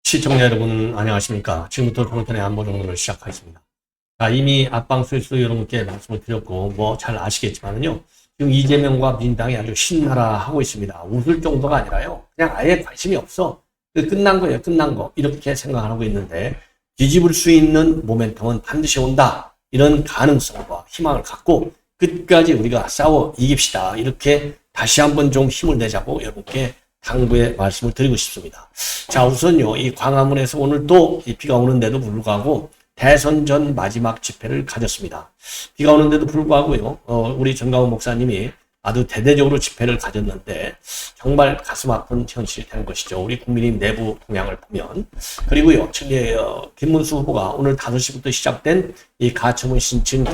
시청자 여러분 안녕하십니까. 지금부터 동편의 안보 정도를 시작하겠습니다. 자, 이미 앞방송에서 여러분께 말씀을 드렸고 뭐 잘 아시겠지만요. 지금 이재명과 민당이 아주 신나라 하고 있습니다. 웃을 정도가 아니라요. 그냥 아예 관심이 없어. 끝난 거예요. 끝난 거. 이렇게 생각하고 있는데 뒤집을 수 있는 모멘텀은 반드시 온다. 이런 가능성과 희망을 갖고 끝까지 우리가 싸워 이깁시다. 이렇게 다시 한번 좀 힘을 내자고 여러분께 당부의 말씀을 드리고 싶습니다. 자, 우선요, 이 광화문에서 오늘 또 비가 오는데도 불구하고 대선 전 마지막 집회를 가졌습니다. 비가 오는데도 불구하고요, 우리 정강훈 목사님이 아주 대대적으로 집회를 가졌는데 정말 가슴 아픈 현실이 된 것이죠. 우리 국민의힘 내부 동향을 보면. 그리고요, 김문수 후보가 오늘 5시부터 시작된 이 가처분 신청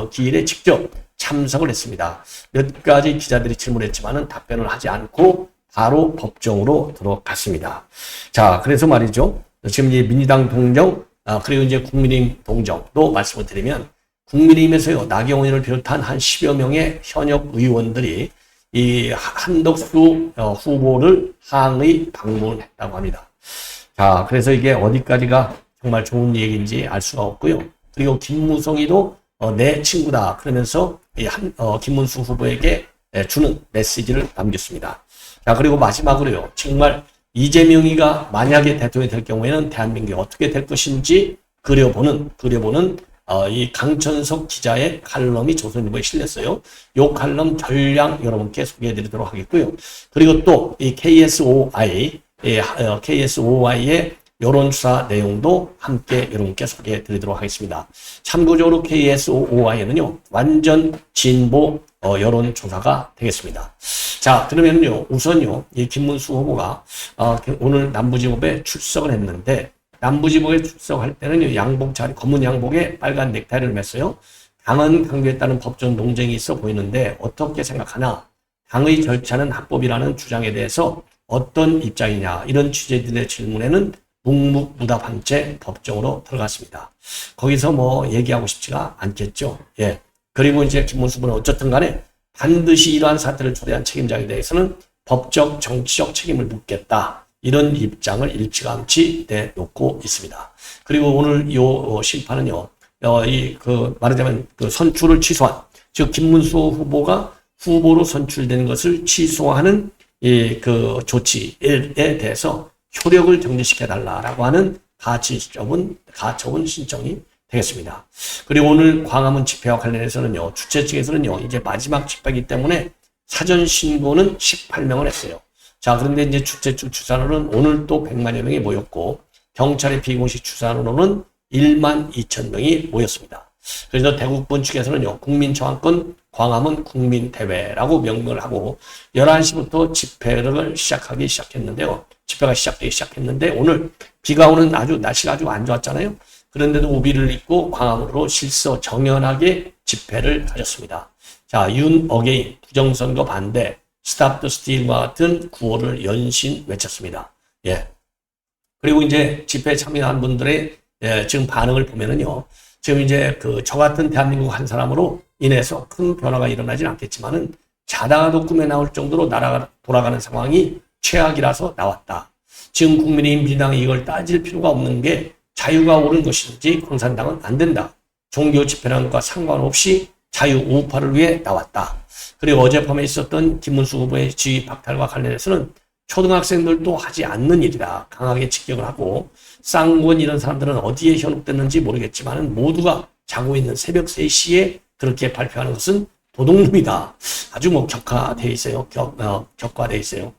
기일에 직접 참석을 했습니다. 몇 가지 기자들이 질문했지만은 답변을 하지 않고 바로 법정으로 들어갔습니다. 자, 그래서 말이죠. 지금 이제 민주당 동정, 그리고 이제 국민의힘 동정도 말씀을 드리면, 국민의힘에서요, 나경원 의원을 비롯한 한 10여 명의 현역 의원들이 이 한덕수 후보를 항의 방문했다고 합니다. 자, 그래서 이게 어디까지가 정말 좋은 얘기인지 알 수가 없고요. 그리고 김무성이도 내 친구다. 그러면서 김문수 후보에게 주는 메시지를 남겼습니다. 자, 그리고 마지막으로요. 정말 이재명이가 만약에 대통령이 될 경우에는 대한민국이 어떻게 될 것인지 그려보는 이 강천석 기자의 칼럼이 조선일보에 실렸어요. 이 칼럼 전량 여러분께 소개해드리도록 하겠고요. 그리고 또 이 KSOI의 여론조사 내용도 함께 여러분께 소개해드리도록 하겠습니다. 참고적으로 KSOI는요, 완전 진보 여론조사가 되겠습니다. 자, 그러면요, 우선요, 이 김문수 후보가 오늘 남부지법에 출석을 했는데, 남부지법에 출석할 때는요, 검은 양복에 빨간 넥타이를 맸어요. 당은 강조했다는 법적 논쟁이 있어 보이는데 어떻게 생각하나? 당의 절차는 합법이라는 주장에 대해서 어떤 입장이냐? 이런 취재들의 질문에는 묵묵부답한 채 법정으로 들어갔습니다. 거기서 뭐 얘기하고 싶지가 않겠죠. 예. 그리고 이제 김문수 후보는 어쨌든 간에 반드시 이러한 사태를 초래한 책임자에 대해서는 법적, 정치적 책임을 묻겠다. 이런 입장을 일찌감치 내놓고 있습니다. 그리고 오늘 이 심판은요, 말하자면 선출을 취소한, 즉, 김문수 후보가 후보로 선출되는 것을 취소하는 조치에 대해서 효력을 정지시켜달라라고 하는 가처분 신청이 되겠습니다. 그리고 오늘 광화문 집회와 관련해서는요, 주최 측에서는요, 이제 마지막 집회이기 때문에 사전 신고는 18명을 했어요. 자, 그런데 이제 주최 측 추산으로는 오늘 또 100만여 명이 모였고, 경찰의 비공식 추산으로는 1만 2천 명이 모였습니다. 그래서 대국본 측에서는요, 국민저항권 광화문 국민대회라고 명명을 하고, 11시부터 집회를 집회가 시작되기 시작했는데, 오늘 비가 오는 날씨가 아주 안 좋았잖아요. 그런데도 우비를 입고 광화문으로 실서정연하게 집회를 가졌습니다. 자, 윤 어게인, 부정선거 반대, 스탑 더 스틸과 같은 구호를 연신 외쳤습니다. 예. 그리고 이제 집회에 참여한 분들의 지금 반응을 보면은요, 지금 이제 저 같은 대한민국 한 사람으로 인해서 큰 변화가 일어나진 않겠지만은 자다가도 꿈에 나올 정도로 나라가 돌아가는 상황이 최악이라서 나왔다. 지금 국민의힘 민주당이 이걸 따질 필요가 없는 게 자유가 옳은 것인지 공산당은 안 된다. 종교 집회라는 것과 상관없이 자유 우파를 위해 나왔다. 그리고 어젯밤에 있었던 김문수 후보의 지위 박탈과 관련해서는 초등학생들도 하지 않는 일이다. 강하게 직격을 하고, 쌍권 이런 사람들은 어디에 현혹됐는지 모르겠지만 모두가 자고 있는 새벽 3시에 그렇게 발표하는 것은 도둑놈이다. 아주 격화되어 있어요. 격화되어 있어요.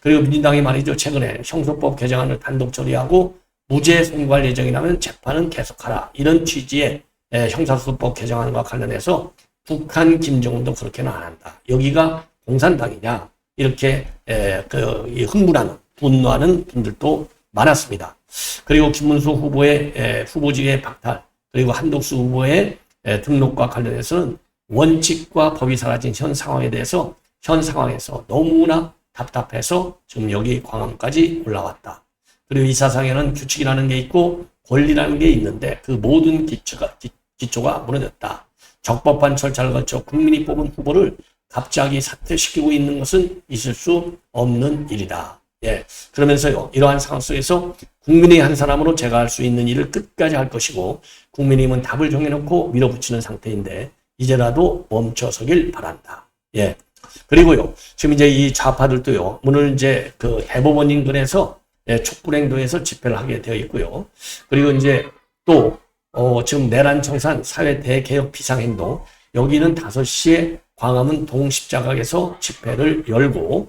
그리고 민주당이 말이죠, 최근에 형소법 개정안을 단독 처리하고 무죄 선고할 예정이라면 재판은 계속하라. 이런 취지의 형사소송법 개정안과 관련해서 북한 김정은도 그렇게는 안 한다. 여기가 공산당이냐? 이렇게 흥분하는, 분노하는 분들도 많았습니다. 그리고 김문수 후보의 후보직의 박탈, 그리고 한덕수 후보의 등록과 관련해서는 원칙과 법이 사라진 현 상황에서 너무나 답답해서 지금 여기 광화문까지 올라왔다. 그리고 이 사상에는 규칙이라는 게 있고 권리라는 게 있는데 그 모든 기초가 무너졌다. 적법한 절차를 거쳐 국민이 뽑은 후보를 갑자기 사퇴시키고 있는 것은 있을 수 없는 일이다. 예. 그러면서요, 이러한 상황 속에서 국민의 한 사람으로 제가 할 수 있는 일을 끝까지 할 것이고, 국민의힘은 답을 정해놓고 밀어붙이는 상태인데, 이제라도 멈춰서길 바란다. 예. 그리고요, 지금 이제 이 좌파들도요, 오늘 이제 그 대법원 인근에서 촉불행동에서 집회를 하게 되어 있고요. 그리고 이제 또, 지금 내란 청산 사회 대개혁 비상행동, 여기는 5시에 광화문 동십자각에서 집회를 열고,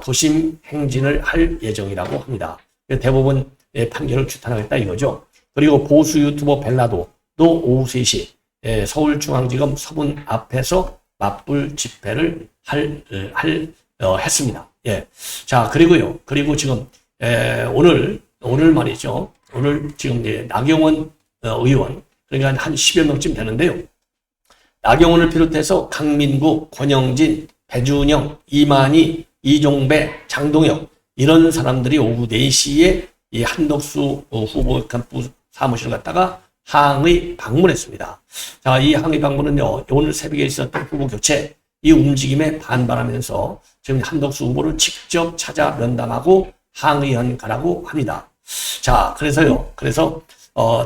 도심 행진을 할 예정이라고 합니다. 대법원 판결을 규탄하겠다 이거죠. 그리고 보수 유튜버 벨라도도 오후 3시 서울중앙지검 서분 앞에서 맞불 집회를 했습니다. 예. 자, 그리고 지금, 오늘 말이죠. 오늘 지금 이제 나경원 의원, 그러니까 한 10여 명쯤 되는데요. 나경원을 비롯해서 강민구, 권영진, 배준영, 이만희, 이종배, 장동혁, 이런 사람들이 오후 4시에 이 한덕수 후보 캠프 사무실을 갔다가 항의 방문했습니다. 자, 이 항의 방문은요, 오늘 새벽에 있었던 후보 교체, 이 움직임에 반발하면서 지금 한덕수 후보를 직접 찾아 면담하고 항의한 거라고 합니다. 자, 그래서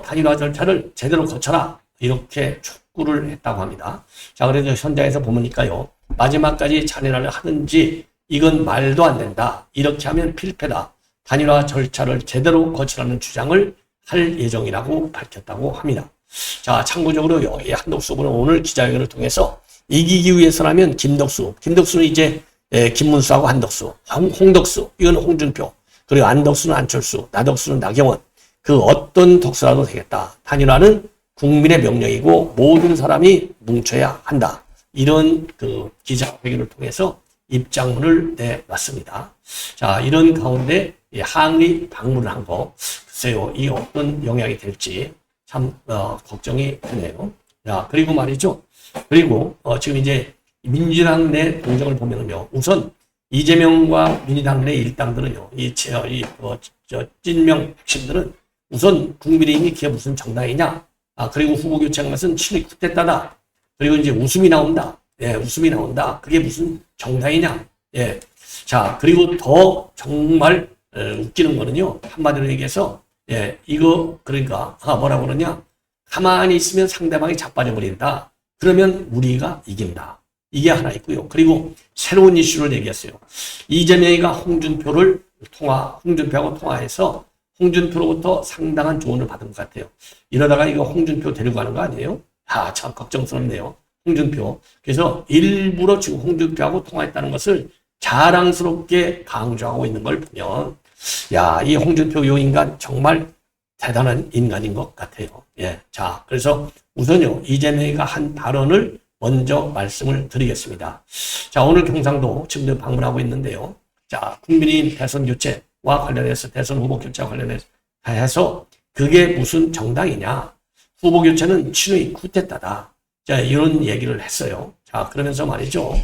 단일화 절차를 제대로 거쳐라, 이렇게 촉구를 했다고 합니다. 자, 그래서 현장에서 보니까요, 마지막까지 잔인화를 하든지 이건 말도 안 된다, 이렇게 하면 필패다, 단일화 절차를 제대로 거치라는 주장을 할 예정이라고 밝혔다고 합니다. 자, 참고적으로요, 이 한덕수 후보는 오늘 기자회견을 통해서 이기기 위해서라면 김덕수는 이제 김문수하고 한덕수, 홍덕수, 이건 홍준표, 그리고 안덕수는 안철수, 나덕수는 나경원, 그 어떤 덕수라도 되겠다. 단일화는 국민의 명령이고 모든 사람이 뭉쳐야 한다. 이런 그 기자회견을 통해서 입장문을 내놨습니다. 자, 이런 가운데 항의 방문을 한 거, 글쎄요, 이 어떤 영향이 될지 참 걱정이 되네요. 자, 그리고 말이죠. 그리고 지금 이제 민주당 내 동정을 보면은요, 우선 이재명과 민주당 내 일당들은요, 찐명 핵심들은 우선 국민의힘이 그게 무슨 정당이냐, 그리고 후보 교체한 것은 친위 쿠데타다. 그리고 이제 웃음이 나온다. 예, 웃음이 나온다. 그게 무슨 정당이냐. 예. 자, 그리고 더 정말 웃기는 거는요, 한마디로 얘기해서, 예, 이거, 그러니까, 뭐라고 그러냐. 가만히 있으면 상대방이 자빠져 버린다. 그러면 우리가 이긴다. 이게 하나 있고요. 그리고 새로운 이슈를 얘기했어요. 이재명이가 홍준표하고 통화해서 홍준표로부터 상당한 조언을 받은 것 같아요. 이러다가 이거 홍준표 데리고 가는 거 아니에요? 참 걱정스럽네요. 홍준표. 그래서 일부러 지금 홍준표하고 통화했다는 것을 자랑스럽게 강조하고 있는 걸 보면, 야, 이 홍준표 요 인간 정말 대단한 인간인 것 같아요. 예. 자, 그래서 우선요, 이재명이가 한 발언을 먼저 말씀을 드리겠습니다. 자, 오늘 경상도 지금 방문하고 있는데요. 자, 국민의힘 대선 교체와 관련해서, 대선 후보 교체와 관련해서 그게 무슨 정당이냐. 후보 교체는 친위 쿠데타다. 자, 이런 얘기를 했어요. 자, 그러면서 말이죠.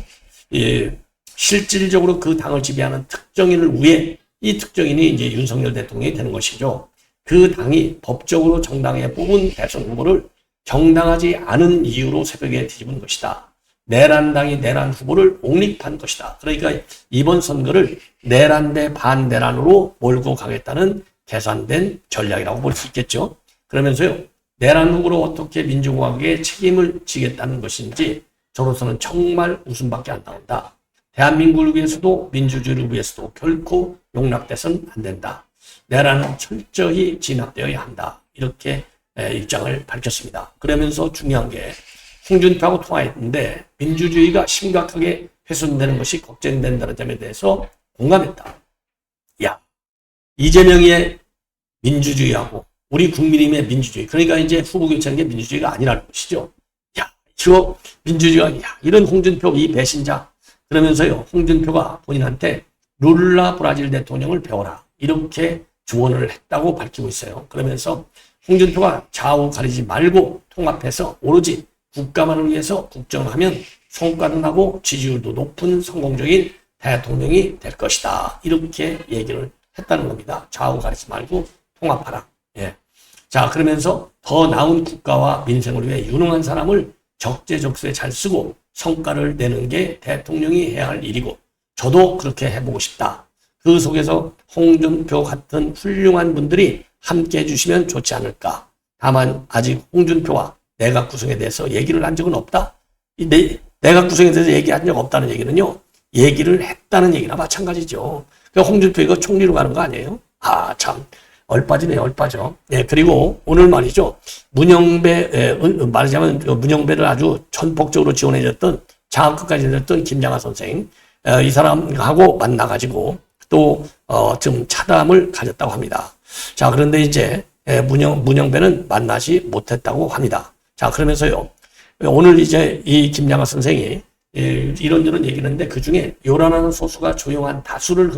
실질적으로 그 당을 지배하는 특정인을 위해 이 특정인이 이제 윤석열 대통령이 되는 것이죠. 그 당이 법적으로 정당에 뽑은 대선 후보를 정당하지 않은 이유로 새벽에 뒤집은 것이다. 내란당이 내란 후보를 옹립한 것이다. 그러니까 이번 선거를 내란 대 반내란으로 몰고 가겠다는 계산된 전략이라고 볼 수 있겠죠. 그러면서요, 내란 후보로 어떻게 민주공화국에 책임을 지겠다는 것인지 저로서는 정말 웃음밖에 안 나온다. 대한민국을 위해서도 민주주의를 위해서도 결코 용납돼서는 안 된다. 내란은 철저히 진압되어야 한다. 이렇게 입장을 밝혔습니다. 그러면서 중요한 게 홍준표하고 통화했는데 민주주의가 심각하게 훼손되는 것이 걱정된다는 점에 대해서 공감했다. 야, 이재명의 민주주의하고 우리 국민의힘의 민주주의, 그러니까 이제 후보 교체하는 게 민주주의가 아니라는 것이죠. 야, 이거 민주주의가, 이런 홍준표 이 배신자. 그러면서요, 홍준표가 본인한테 룰라 브라질 대통령을 배워라, 이렇게 조언을 했다고 밝히고 있어요. 그러면서 홍준표가 좌우 가리지 말고 통합해서 오로지 국가만을 위해서 국정하면 성과도 나고 지지율도 높은 성공적인 대통령이 될 것이다. 이렇게 얘기를 했다는 겁니다. 좌우 가리지 말고 통합하라. 예. 자, 그러면서 더 나은 국가와 민생을 위해 유능한 사람을 적재적소에 잘 쓰고 성과를 내는 게 대통령이 해야 할 일이고 저도 그렇게 해보고 싶다. 그 속에서 홍준표 같은 훌륭한 분들이 함께 해주시면 좋지 않을까. 다만 아직 홍준표와 내각 구성에 대해서 얘기를 한 적은 없다. 내각 구성에 대해서 얘기한 적 없다는 얘기는요. 얘기를 했다는 얘기나 마찬가지죠. 그러니까 홍준표 이거 총리로 가는 거 아니에요? 아, 참. 얼빠지네, 얼빠져. 예, 그리고 오늘 말이죠. 문영배, 말하자면 문영배를 아주 전폭적으로 지원해줬던, 장학금까지 해줬던 김장하 선생, 이 사람하고 만나가지고 또, 좀 차담을 가졌다고 합니다. 자, 그런데 이제, 문영배는 만나지 못했다고 합니다. 자, 그러면서요. 오늘 이제 이 김장하 선생이 이런저런 얘기를 했는데 그 중에 요란하는 소수가 조용한 다수를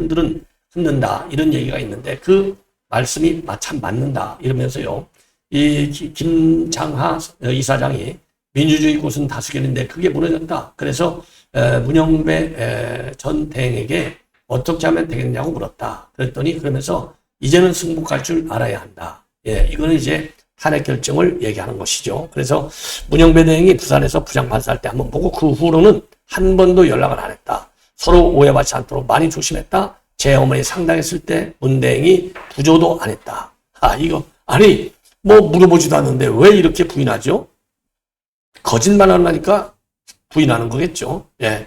흔든다. 이런 얘기가 있는데 그 말씀이 참 맞는다. 이러면서요. 이 김장하 이사장이 민주주의 곳은 다수결인데 그게 무너졌다. 그래서 문영배 전 대행에게 어떻게 하면 되겠냐고 물었다. 그랬더니 그러면서 이제는 승복할 줄 알아야 한다. 예, 이거는 이제 탄핵 결정을 얘기하는 것이죠. 그래서 문영배 대행이 부산에서 부장판사할 때 한번 보고 그 후로는 한 번도 연락을 안 했다. 서로 오해받지 않도록 많이 조심했다. 제 어머니 상당했을 때 문 대행이 부조도 안 했다. 아, 이거 아니 뭐 물어보지도 않는데 왜 이렇게 부인하죠? 거짓말 하려니까 부인하는 거겠죠. 예.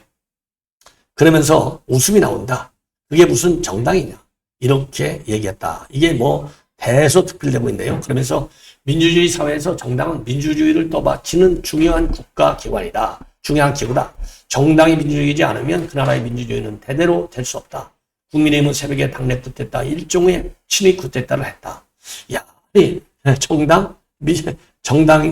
그러면서 웃음이 나온다. 그게 무슨 정당이냐. 이렇게 얘기했다. 이게 뭐 대소특필되고 있네요. 그러면서 민주주의 사회에서 정당은 민주주의를 떠받치는 중요한 국가기관이다. 중요한 기구다. 정당이 민주주의이지 않으면 그 나라의 민주주의는 대대로 될 수 없다. 국민의힘은 새벽에 당내 쿠데타 일종의 친위 쿠데타를 했다. 야, 정당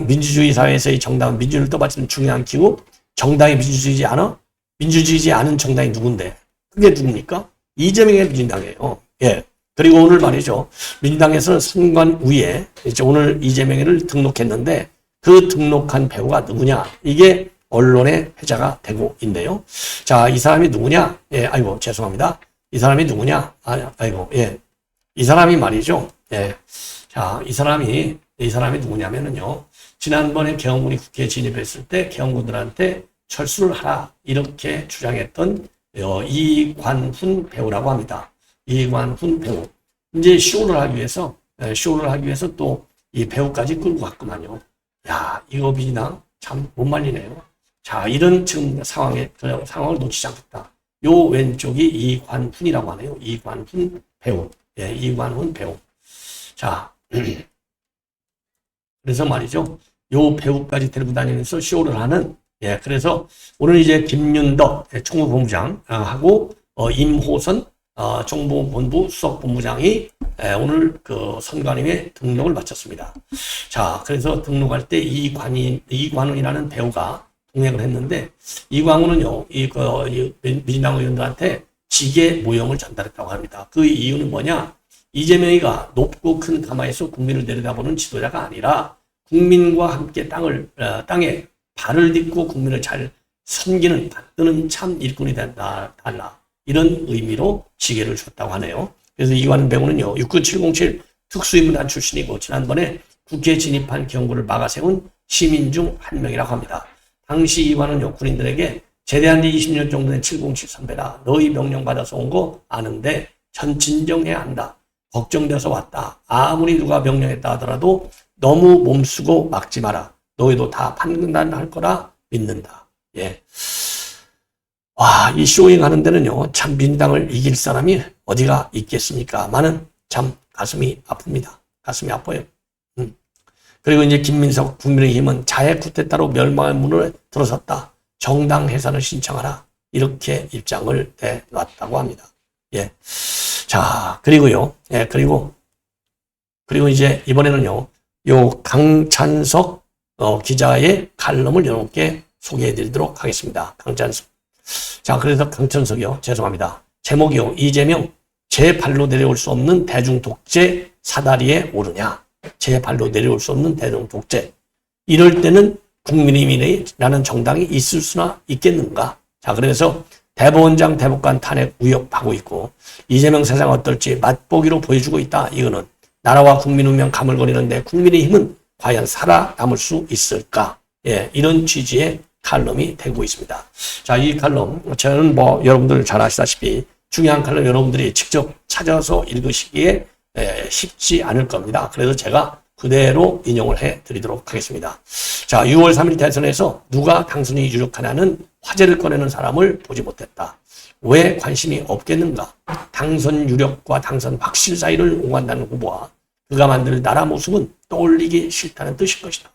민주주의 사회에서의 정당은 민주주의를 떠받치는 중요한 기구. 정당이 민주주의지 않은 정당이 누군데? 그게 누굽니까? 이재명의 민주당이에요. 예. 그리고 오늘 말이죠. 민주당에서는 선관위에 이제 오늘 이재명을 등록했는데 그 등록한 배우가 누구냐? 이게 언론의 회자가 되고 있네요. 자, 이 사람이 누구냐? 예, 아이고, 죄송합니다. 이 사람이 누구냐? 아이고, 예. 이 사람이 말이죠. 예. 자, 이 사람이 누구냐면은요. 지난번에 계엄군이 국회에 진입했을 때 계엄군들한테 철수를 하라. 이렇게 주장했던 이관훈 배우라고 합니다. 이관훈 배우. 이제 쇼를 하기 위해서 또 이 배우까지 끌고 갔구만요. 야, 이거 민주당 참 못 말리네요. 자, 이런 지금 상황을 놓치지 않겠다. 요 왼쪽이 이관훈이라고 하네요. 이관훈 배우. 예, 이관훈 배우. 자, 그래서 말이죠. 요 배우까지 데리고 다니면서 쇼를 하는, 예, 그래서 오늘 이제 김윤덕 총무본부장하고 임호선 정보본부 수석본부장이 오늘 그 선관위에 등록을 마쳤습니다. 자, 그래서 등록할 때 이관훈이라는 배우가 동행을 했는데 이관훈은요, 민주당 의원들한테 지게 모형을 전달했다고 합니다. 그 이유는 뭐냐? 이재명이가 높고 큰 가마에서 국민을 내려다보는 지도자가 아니라 국민과 함께 땅에 발을 딛고 국민을 잘 섬기는 받드는 참 일꾼이 된다. 달라. 이런 의미로 지게를 줬다고 하네요. 그래서 이관훈 배우는요, 69707 특수인문단 출신이고 지난번에 국회에 진입한 경고를 막아세운 시민 중 한 명이라고 합니다. 당시 이관훈은요, 군인들에게 제대한 지 20년 정도 된 707 선배다. 너희 명령 받아서 온 거 아는데 진정해야 한다. 걱정돼서 왔다. 아무리 누가 명령했다 하더라도 너무 몸쓰고 막지 마라. 너희도 다 판단할 거라 믿는다. 예. 와, 이 쇼잉 하는 데는요, 참 민주당을 이길 사람이 어디가 있겠습니까? 많은 참 가슴이 아픕니다. 가슴이 아파요. 그리고 이제 김민석 국민의힘은 자해 쿠데타로 멸망의 문을 들어섰다. 정당 해산을 신청하라. 이렇게 입장을 내놨다고 합니다. 예. 자, 그리고요. 예, 그리고 이제 이번에는요, 요 강찬석 기자의 칼럼을 여러분께 소개해 드리도록 하겠습니다. 강찬석. 자, 그래서 강찬석이요. 죄송합니다. 제목이요. 이재명 제 발로 내려올 수 없는 대중 독재 사다리에 오르냐. 제 발로 내려올 수 없는 대중 독재. 이럴 때는 국민의힘이라는 정당이 있을 수나 있겠는가. 자, 그래서 대법원장 대법관 탄핵 우역하고 있고 이재명 세상 어떨지 맛보기로 보여주고 있다. 이거는 나라와 국민 운명 가물거리는데 국민의힘은 과연 살아남을 수 있을까? 예, 이런 취지의 칼럼이 되고 있습니다. 자, 이 칼럼 저는 뭐 여러분들 잘 아시다시피 중요한 칼럼 여러분들이 직접 찾아서 읽으시기에 쉽지 않을 겁니다. 그래서 제가 그대로 인용을 해드리도록 하겠습니다. 자, 6월 3일 대선에서 누가 당선이 유력하냐는 화제를 꺼내는 사람을 보지 못했다. 왜 관심이 없겠는가? 당선 유력과 당선 확실 사이를 오간다는 후보와 그가 만들 나라 모습은 떠올리기 싫다는 뜻일 것이다.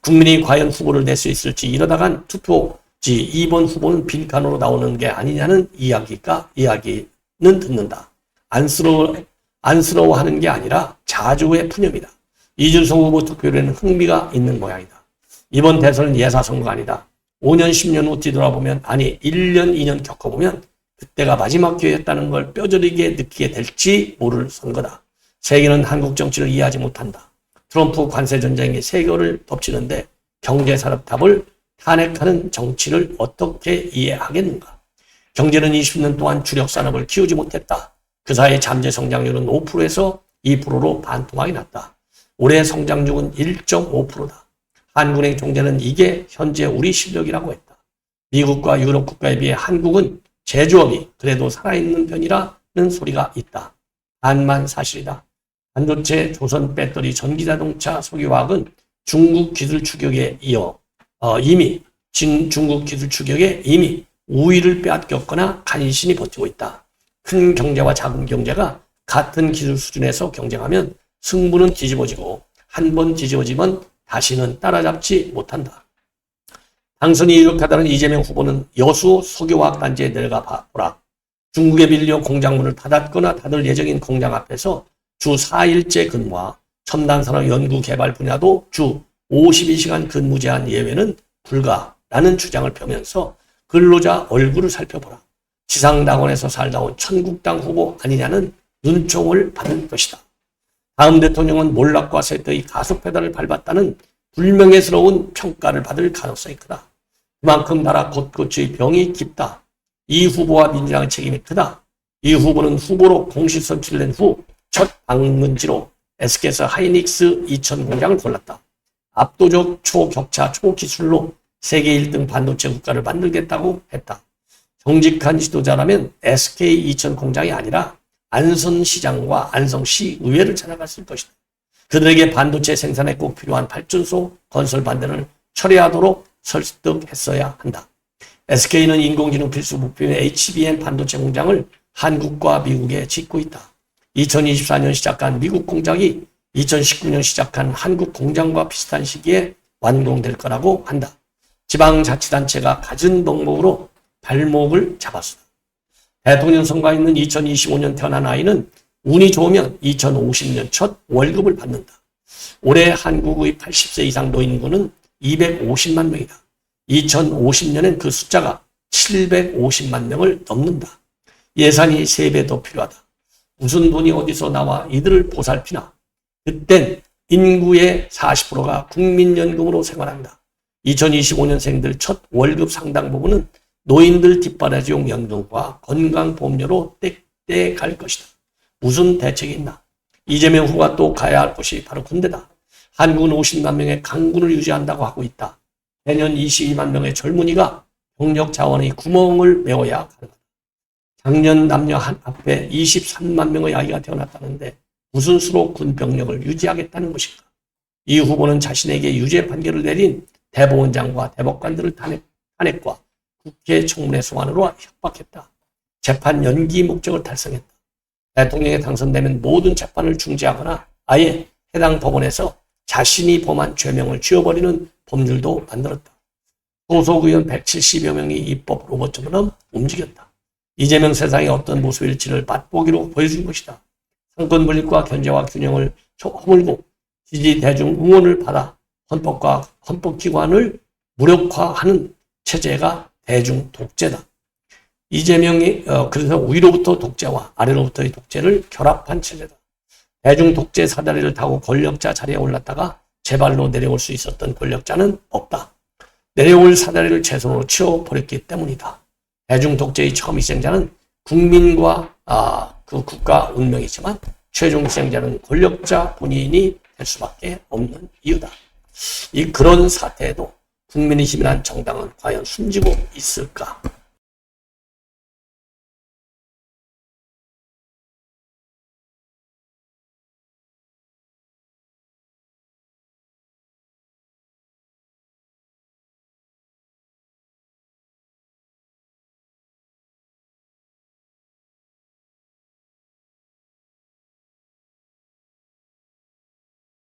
국민이 과연 후보를 낼 수 있을지 이러다간 투표지 2번 후보는 빈칸으로 나오는 게 아니냐는 이야기는 듣는다. 안쓰러워하는 게 아니라 자조의 푸념이다. 이준석 후보 투표에는 흥미가 있는 모양이다. 이번 대선은 예사선거가 아니다. 5년, 10년 후 뒤돌아보면, 아니 1년, 2년 겪어보면 그때가 마지막 기회였다는 걸 뼈저리게 느끼게 될지 모를 선거다. 세계는 한국 정치를 이해하지 못한다. 트럼프 관세 전쟁이 세계를 덮치는데 경제산업탑을 탄핵하는 정치를 어떻게 이해하겠는가? 경제는 20년 동안 주력 산업을 키우지 못했다. 그 사이 잠재 성장률은 5%에서 2%로 반토막이 났다. 올해 성장률은 1.5%다. 한국은행 총재는 이게 현재 우리 실력이라고 했다. 미국과 유럽 국가에 비해 한국은 제조업이 그래도 살아있는 편이라는 소리가 있다. 다만 사실이다. 반도체, 조선 배터리, 전기자동차, 석유화학은 중국 기술 추격에 이어 중국 기술 추격에 이미 우위를 빼앗겼거나 간신히 버티고 있다. 큰 경제와 작은 경제가 같은 기술 수준에서 경쟁하면 승부는 뒤집어지고 한 번 뒤집어지면 다시는 따라잡지 못한다. 당선이 유력하다는 이재명 후보는 여수 석유화학단지에 내려가 보라. 중국에 밀려 공장문을 닫았거나 닫을 예정인 공장 앞에서 주 4일째 근무와 첨단산업 연구개발 분야도 주 52시간 근무 제한 예외는 불가라는 주장을 펴면서 근로자 얼굴을 살펴보라. 지상당원에서 살다 온 천국당 후보 아니냐는 눈총을 받을 것이다. 다음 대통령은 몰락과 쇠퇴의 가속페달을 밟았다는 불명예스러운 평가를 받을 가능성이 크다. 그만큼 나라 곳곳의 병이 깊다. 이 후보와 민주당의 책임이 크다. 이 후보는 후보로 공식 선출을 낸 후 첫 방문지로 SK에서 하이닉스 이천 공장을 골랐다. 압도적 초격차 초기술로 세계 1등 반도체 국가를 만들겠다고 했다. 정직한 지도자라면 SK 이천 공장이 아니라 안성시장과 안성시 의회를 찾아갔을 것이다. 그들에게 반도체 생산에 꼭 필요한 발전소 건설 반대를 철회하도록 설득했어야 한다. SK는 인공지능 필수 부품인 HBM 반도체 공장을 한국과 미국에 짓고 있다. 2024년 시작한 미국 공장이 2019년 시작한 한국 공장과 비슷한 시기에 완공될 거라고 한다. 지방자치단체가 갖은 덕목으로 발목을 잡았다. 대통령 선거가 있는 2025년 태어난 아이는 운이 좋으면 2050년 첫 월급을 받는다. 올해 한국의 80세 이상 노인구는 250만 명이다. 2050년엔 그 숫자가 750만 명을 넘는다. 예산이 3배 더 필요하다. 무슨 돈이 어디서 나와 이들을 보살피나. 그땐 인구의 40%가 국민연금으로 생활한다. 2025년생들 첫 월급 상당 부분은 노인들 뒷바라지용 연금과 건강보험료로 떼 갈 것이다. 무슨 대책이 있나? 이재명 후보가 또 가야 할 곳이 바로 군대다. 한국은 50만 명의 강군을 유지한다고 하고 있다. 내년 22만 명의 젊은이가 병력 자원의 구멍을 메워야 가능하다. 작년 남녀 앞에 23만 명의 아이가 태어났다는데 무슨 수로 군 병력을 유지하겠다는 것인가? 이 후보는 자신에게 유죄 판결을 내린 대법원장과 대법관들을 탄핵과 국회 청문회 소환으로 협박했다. 재판 연기 목적을 달성했다. 대통령에 당선되면 모든 재판을 중지하거나 아예 해당 법원에서 자신이 범한 죄명을 지워버리는 법률도 만들었다. 소속 의원 170여 명이 입법 로봇처럼 움직였다. 이재명 세상에 어떤 모습일지를 맛보기로 보여준 것이다. 상권 분립과 견제와 균형을 허물고 지지 대중 응원을 받아 헌법기관을 무력화하는 체제가 대중 독재다. 이재명이 그래서 위로부터 독재와 아래로부터의 독재를 결합한 체제다. 대중 독재 사다리를 타고 권력자 자리에 올랐다가 제발로 내려올 수 있었던 권력자는 없다. 내려올 사다리를 제 손으로 치워버렸기 때문이다. 대중 독재의 처음 희생자는 국민과 그 국가 운명이지만 최종 시행자는 권력자 본인이 될 수밖에 없는 이유다. 이 그런 사태에도 국민의힘이란 정당은 과연 숨지고 있을까?